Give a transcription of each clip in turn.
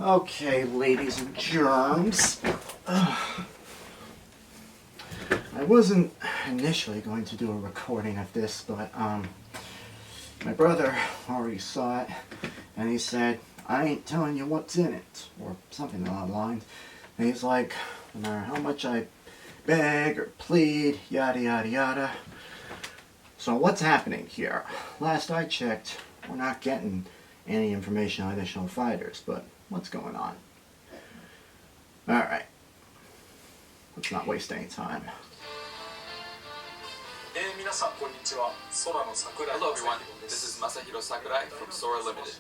Okay, ladies and germs. I wasn't initially going to do a recording of this, but my brother already saw it, and he said, "I ain't telling you what's in it," or something along the lines. And he's like, no matter how much I beg or plead, yada yada yada. So what's happening here? Last I checked, we're not getting any information on additional fighters, but what's going on? Alright. Let's not waste any time. Hello everyone, this is Masahiro Sakurai from Sora Limited.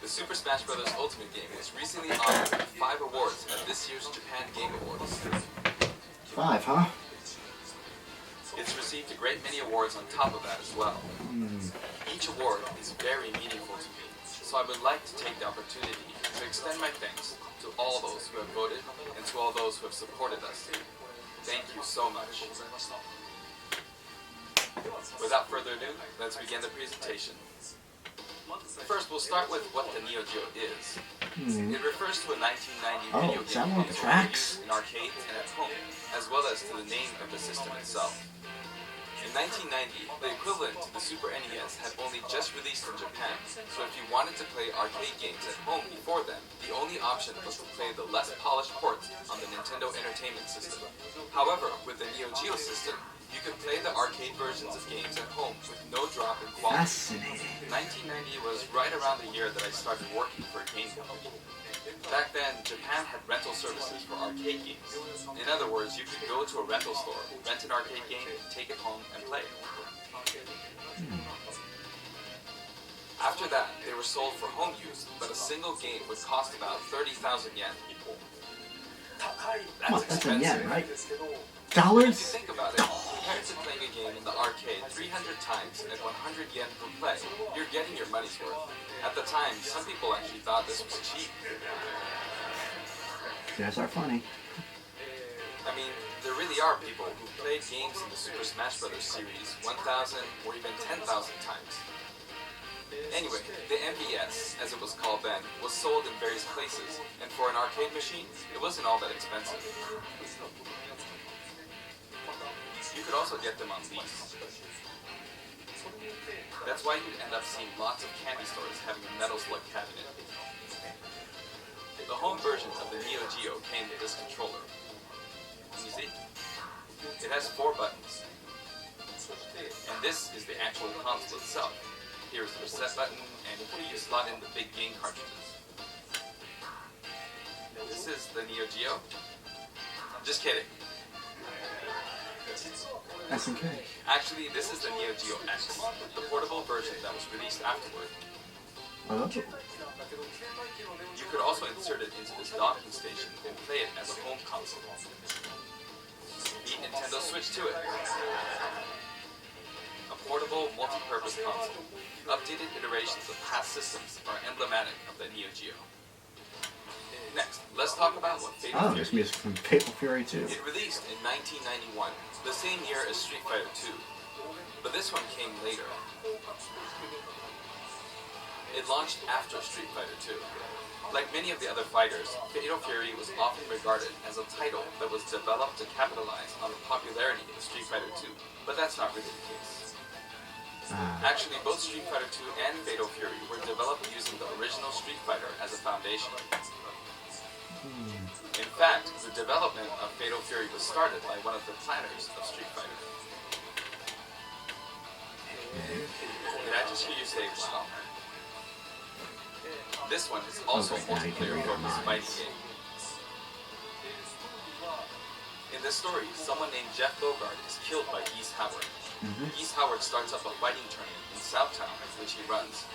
The Super Smash Bros. Ultimate game was recently honored with 5 awards at this year's Japan Game Awards. 5, huh? It's received a great many awards on top of that as well. Each award is very meaningful to me, so I would like to take the opportunity to extend my thanks to all those who have voted and to all those who have supported us. Thank you so much. Without further ado, let's begin the presentation. First, we'll start with what the Neo Geo is. It refers to a 1990 video game with tracks in arcades and at home, as well as to the name of the system itself. In 1990, the equivalent to the Super NES had only just released in Japan, so if you wanted to play arcade games at home before then, the only option was to play the less polished ports on the Nintendo Entertainment System. However, with the Neo Geo system, you could play the arcade versions of games at home with no drop in quality. Fascinating. 1990 was right around the year that I started working for a game company. Back then, Japan had rental services for arcade games. In other words, you could go to a rental store, rent an arcade game, take it home, and play it. After that, they were sold for home use, but a single game would cost about 30,000 yen. That's expensive. That's a yen, right? If Dollars? you think about it, compared to playing a game in the arcade 300 times at 100 yen per play, you're getting your money's worth. At the time, some people actually thought this was cheap. You guys are funny. I mean, there really are people who played games in the Super Smash Bros. Series 1,000 or even 10,000 times. Anyway, the MBS, as it was called then, was sold in various places, and for an arcade machine, it wasn't all that expensive. You could also get them on lease. That's why you'd end up seeing lots of candy stores having a metal slug cabinet. The home version of the Neo Geo came with this controller. Can you see? It has 4 buttons. And this is the actual console itself. Here's the reset button, and here you slot in the big game cartridges. This is the Neo Geo. Just kidding. SNK. Actually, this is the Neo Geo X, the portable version that was released afterward. Oh. You could also insert it into this docking station and play it as a home console. Beat Nintendo Switch to it. A portable, multi-purpose console. Updated iterations of past systems are emblematic of the Neo Geo. Next, let's talk about what Fatal Fury there's music from Fatal Fury 2. It released in 1991, the same year as Street Fighter 2, but this one came later. It launched after Street Fighter 2. Like many of the other fighters, Fatal Fury was often regarded as a title that was developed to capitalize on the popularity of Street Fighter 2, but that's not really the case. Actually, both Street Fighter 2 and Fatal Fury were developed using the original Street Fighter as a foundation. In fact, the development of Fatal Fury was started by one of the planners of Street Fighter. Did I just hear you say, wow? This one is also a multiplayer-focused fighting game. In this story, someone named Jeff Bogard is killed by Geese Howard. Geese Howard starts up a fighting tournament in Southtown, which he runs.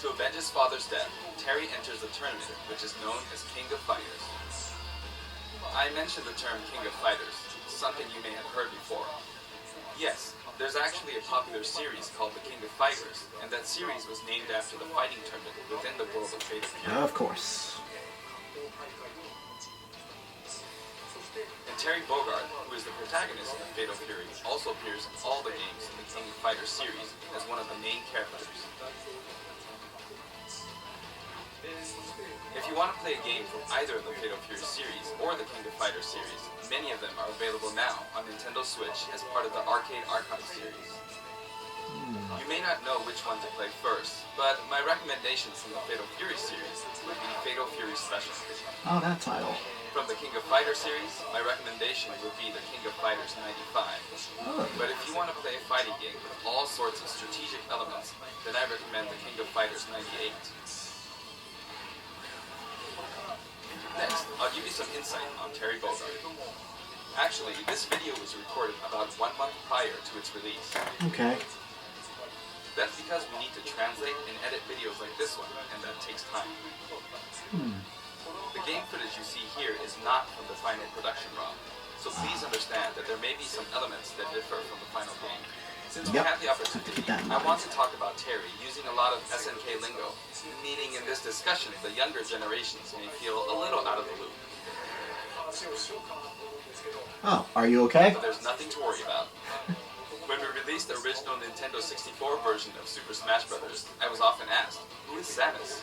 To avenge his father's death, Terry enters the tournament, which is known as King of Fighters. I mentioned the term King of Fighters, something you may have heard before. Yes, there's actually a popular series called The King of Fighters, and that series was named after the fighting tournament within the world of Fatal Fury. Of course. And Terry Bogard, who is the protagonist of Fatal Fury, also appears in all the games in the King of Fighters series as one of the main characters. If you want to play a game from either the Fatal Fury series or the King of Fighters series, many of them are available now on Nintendo Switch as part of the Arcade Archive series. You may not know which one to play first, but my recommendations from the Fatal Fury series would be Fatal Fury Special. Oh, that title. From the King of Fighters series, my recommendation would be the King of Fighters 95. Oh. But if you want to play a fighting game with all sorts of strategic elements, then I recommend the King of Fighters 98. Next, I'll give you some insight on Terry Bogard. Actually, this video was recorded about 1 month prior to its release. Okay. That's because we need to translate and edit videos like this one, and that takes time. The game footage you see here is not from the final production ROM, so please understand that there may be some elements that differ from the final game. Since we have the opportunity, I want to talk about Terry using a lot of SNK lingo, meaning in this discussion the younger generations may feel a little out of the loop. Oh, are you okay? But there's nothing to worry about. When we released the original Nintendo 64 version of Super Smash Bros., I was often asked, who is Samus?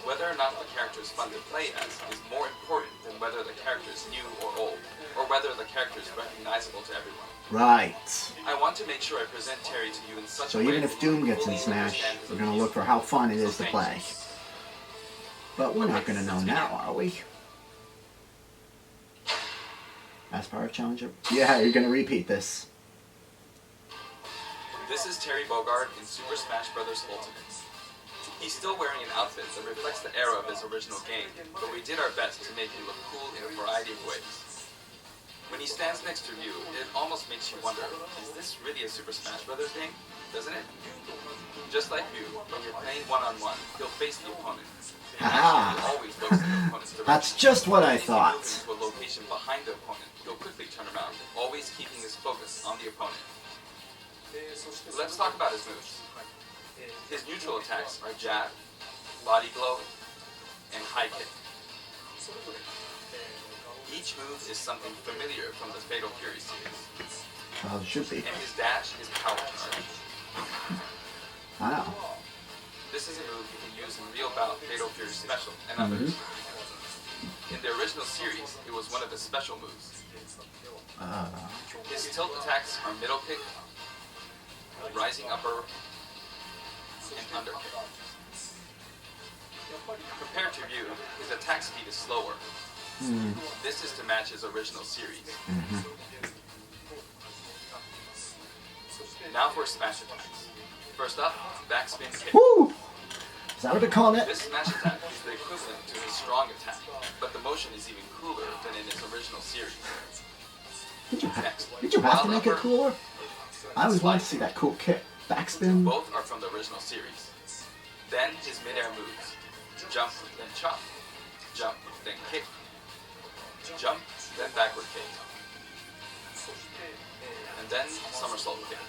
Whether or not the character is fun to play as is more important than whether the character is new or old, or whether the character is recognizable to everyone. Right. I want to make sure I present Terry to you in such So a way even if Doom gets in Smash, we're going to look for how fun it is to play. But we're not going to know now, are we? As part of Challenger? Yeah, you're going to repeat this. This is Terry Bogard in Super Smash Bros. Ultimate. He's still wearing an outfit that reflects the era of his original game, but we did our best to make him look cool in a variety of ways. When he stands next to you, it almost makes you wonder, is this really a Super Smash Bros. Game? Doesn't it? Just like you, when you're playing one-on-one, he'll face the opponent. Haha. He always looks in the opponent's direction. That's just what I If you thought. move into a location behind the opponent, he'll quickly turn around, always keeping his focus on the opponent. Let's talk about his moves. His neutral attacks are jab, body blow, and high kick. Each move is something familiar from the Fatal Fury series. Well, it should be. And his dash is power charge. Wow. This is a move you can use in Real Bout Fatal Fury Special and others. In the original series, it was one of his special moves. His tilt attacks are middle kick, rising upper, and underkick. Compared to Ryu, his attack speed is slower. This is to match his original series. Now for smash attacks. First up, backspin kick. Woo! Is that what they're calling it? This smash attack is the equivalent to his strong attack, but the motion is even cooler than in his original series. Did you have to make it cooler? I always wanted to see that cool kick. Backspin. Both are from the original series. Then his mid-air moves. Jump, then chop. Jump, then kick. Jump, then backward kick. And then somersault kick.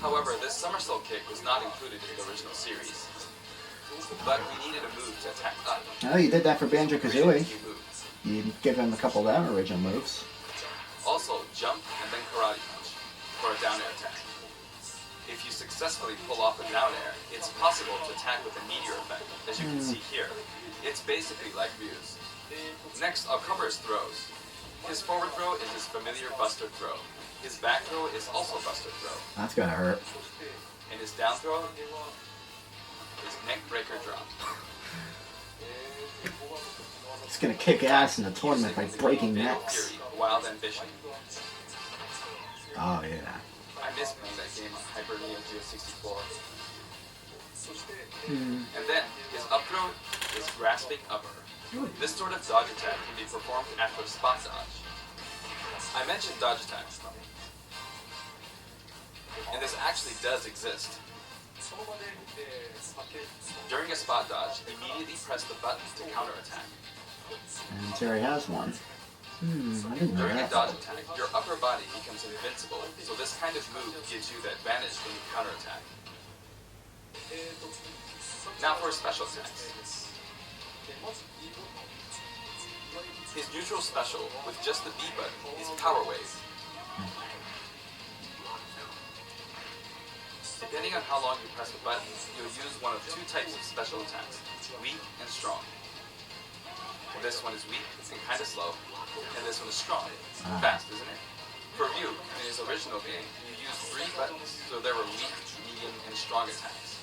However, this somersault kick was not included in the original series. But we needed a move to attack up. Oh, you did that for Banjo-Kazooie. New moves. You give him a couple of them original moves. Also, jump and then karate punch for a down air attack. If you successfully pull off a down air, it's possible to attack with a meteor effect, as you can see here. It's basically like Ryu's. Next, I'll cover his throws. His forward throw is his familiar buster throw. His back throw is also buster throw. That's gonna hurt. And his down throw is neck breaker drop. He's gonna kick ass in the tournament by breaking necks. Fury, Wild Ambition. Oh yeah. I miss playing that game on Hyper Neo Geo 64. And then, his up throw is grasping upper. This sort of dodge attack can be performed after spot dodge. I mentioned dodge attacks. And this actually does exist. During a spot dodge, immediately press the button to counterattack. And Terry has one. I didn't know During a that. dodge attack, your upper body becomes invincible, so this kind of move gives you the advantage when you counterattack. Now for special attacks. His neutral special, with just the B button, is Power Wave. Depending on how long you press the button, you'll use one of two types of special attacks. weak and strong. This one is weak and kind of slow, and this one is strong. Fast, isn't it? For Ryu, in his original game, you used 3 buttons, so there were weak, medium, and strong attacks.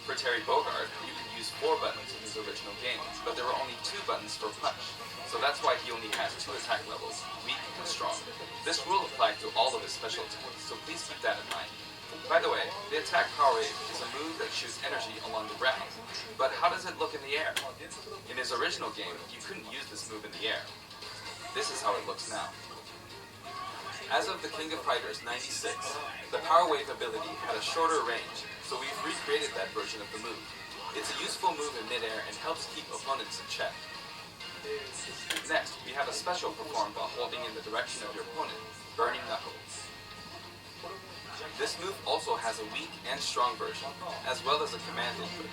For Terry Bogard, you could use 4 buttons in his original game, but there were only 2 buttons for punch, so that's why he only has 2 attack levels, weak and strong. This rule applied to all of his special attacks, so please keep that in mind. By the way, the attack power wave is a move that shoots energy along the ground, but how does it look in the air? In his original game, you couldn't use this move in the air. This is how it looks now. As of the King of Fighters 96, the power wave ability had a shorter range, so we've recreated that version of the move. It's a useful move in midair and helps keep opponents in check. Next, we have a special performed while holding in the direction of your opponent, Burning Knuckle. This move also has a weak and strong version, as well as a command input.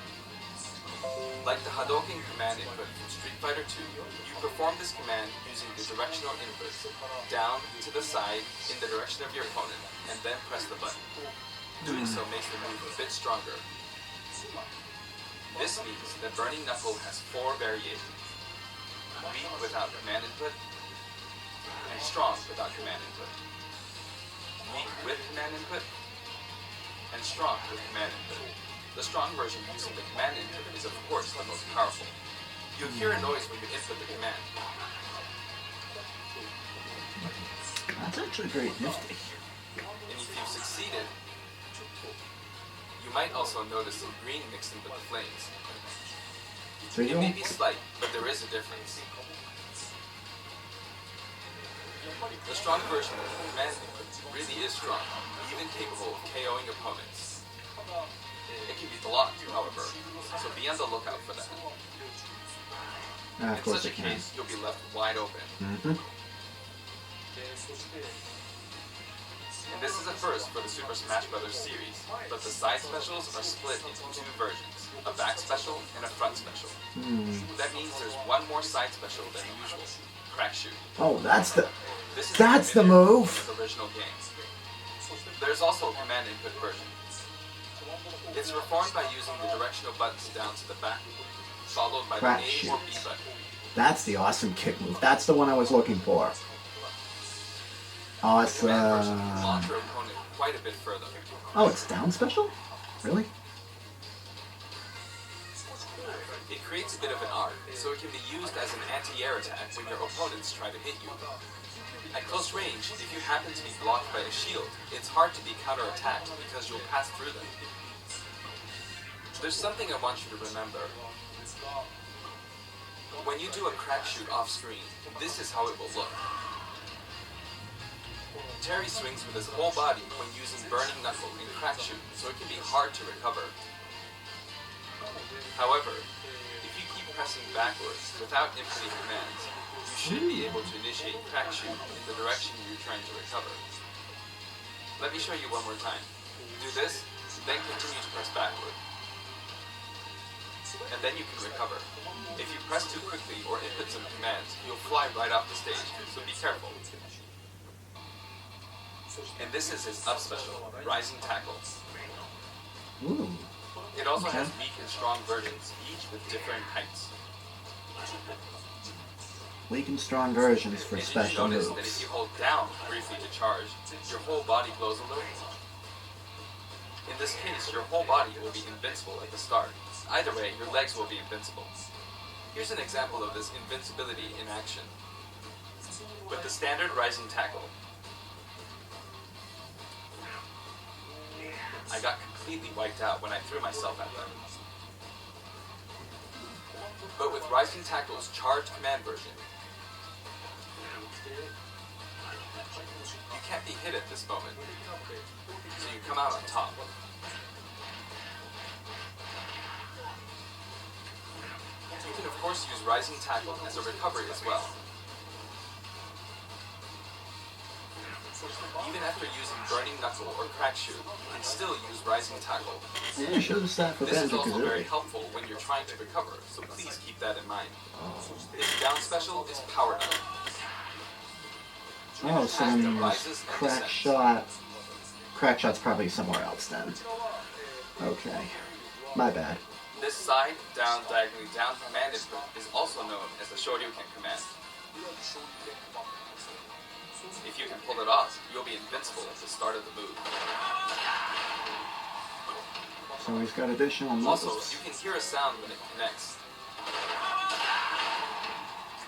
Like the Hadouken command input from Street Fighter 2, you perform this command using the directional input, down, to the side, in the direction of your opponent, and then press the button. Doing so makes the move a bit stronger. This means that Burning Knuckle has 4 variations. Weak without command input, and strong without command input. Weak with command input, and strong with command input. The strong version using the command input is of course the most powerful. You'll hear a noise when you input the command. That's actually very nifty. And if you've succeeded, you might also notice some green mixed in with the flames. It may be slight, but there is a difference. The strong version of the command input really is strong, even capable of KOing opponents. It can be blocked, however, so be on the lookout for that. Of In course such a it can. case, you'll be left wide open. And this is a first for the Super Smash Bros. Series, but the side specials are split into 2 versions, a back special and a front special. That means there's one more side special than usual, Crack Shoot. Oh, that's the This is move. in the original game. There's also a command input version. It's performed by using the directional buttons down to the back, followed by Crack the A Shoot. or B button. That's the awesome kick move. That's the one I was looking for. The command version Awesome. can launch your opponent quite a bit further. Oh, it's down special? Really? It creates a bit of an arc, so it can be used as an anti-air attack when your opponents try to hit you. At close range, if you happen to be blocked by a shield, it's hard to be counterattacked because you'll pass through them. There's something I want you to remember. When you do a crack shoot off screen, this is how it will look. Terry swings with his whole body when using Burning Knuckle and Crack Shoot, so it can be hard to recover. However, if you keep pressing backwards without inputting commands, you should be able to initiate Crack Shoot in the direction you're trying to recover. Let me show you one more time. Do this, then continue to press backward. And then you can recover. If you press too quickly or input some commands, you'll fly right off the stage, so be careful. And this is his up special, Rising Tackle. Ooh. It also Okay. has weak and strong versions, each with different heights. Weak and strong versions for And did you special notice moves. that if you hold down briefly to charge, your whole body glows a little? In this case, your whole body will be invincible at the start. Either way, your legs will be invincible. Here's an example of this invincibility in action. With the standard Rising Tackle, I got completely wiped out when I threw myself at them. But with Rising Tackle's charged command version, you can't be hit at this moment, so you come out on top. You can of course use Rising Tackle as a recovery as well. Even after using Burning Knuckle or Crack Shoot, you can still use Rising Tackle. Yeah, should have sat for This is also very Banjo-Kazooie. helpful when you're trying to recover, so please keep that in mind. His down special is Power Up. Oh, so Has then the there's rises and Crack descents. Shot. Crack Shot's probably somewhere else then. Okay. My bad. This side, down, diagonally down command input is also known as the Shoryuken command. If you can pull it off, you'll be invincible at the start of the move. So he's got additional Also, moves. you can hear a sound when it connects,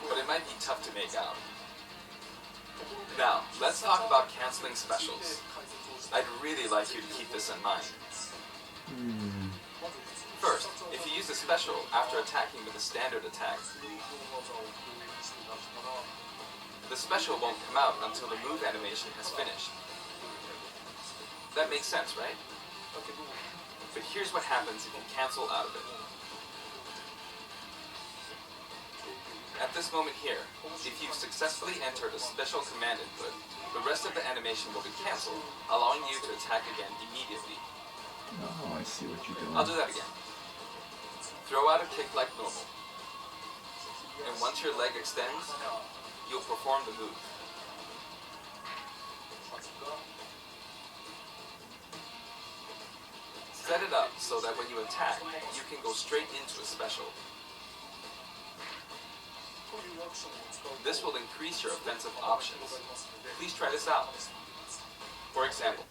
but it might be tough to make out. Now, let's talk about canceling specials. I'd really like you to keep this in mind. First, if you use a special after attacking with a standard attack, the special won't come out until the move animation has finished. That makes sense, right? But here's what happens if you cancel out of it. At this moment here, if you've successfully entered a special command input, the rest of the animation will be cancelled, allowing you to attack again immediately. Oh, I see what you're doing. I'll do that again. Throw out a kick like normal. And once your leg extends, you'll perform the move. Set it up so that when you attack, you can go straight into a special. This will increase your offensive options. Please try this out. For example,